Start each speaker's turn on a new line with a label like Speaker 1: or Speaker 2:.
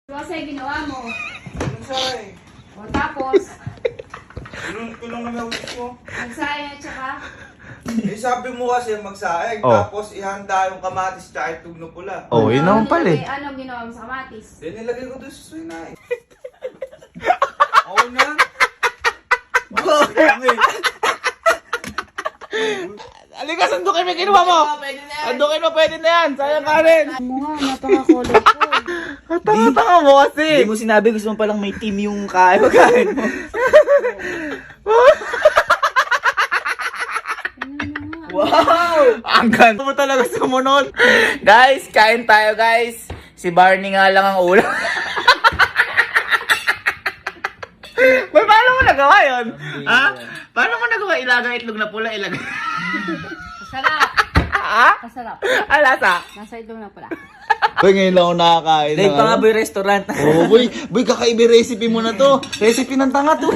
Speaker 1: Kasi ginawa mo.
Speaker 2: Anong say?
Speaker 1: O tapos,
Speaker 2: Tulong na gawin ko.
Speaker 1: nagsaya at saka,
Speaker 2: Eh sabi mo kasi magsaing,
Speaker 3: Oh.
Speaker 2: tapos ihanda yung kamatis tsaka itog na pula.
Speaker 3: Oh, yun naman pala eh.
Speaker 1: Ano ginawa mo sa kamatis?
Speaker 2: Then nilagay ko doon sa suinay. Oo na.
Speaker 3: Halika, sandukin mo yung kinuha mo! Sandukin mo, pwede na yan! Sayang ka rin!
Speaker 1: Ano nga, napaka-colorful.
Speaker 3: Tanga-tanga mo kasi!
Speaker 4: Hindi mo sinabi, gusto mo palang may team yung kain mo. Wow!
Speaker 3: Ang ganda mo talaga sumunod! Guys, kain tayo guys! Si Barney nga lang ang ulam. Boy, paano mo nagawa yun? Ha? Paano mo nagawa ilagay itlog na pula, ilagay?
Speaker 1: Masarap.
Speaker 3: Ha?
Speaker 1: Masarap.
Speaker 3: Alasa?
Speaker 1: Nasa itlog na pala.
Speaker 3: Boy, ngayon lang ako nakakain.
Speaker 4: Dahil pa nga boy restaurant.
Speaker 3: Oh, boy, kakaiba recipe mo na to. Recipe ng tanga to.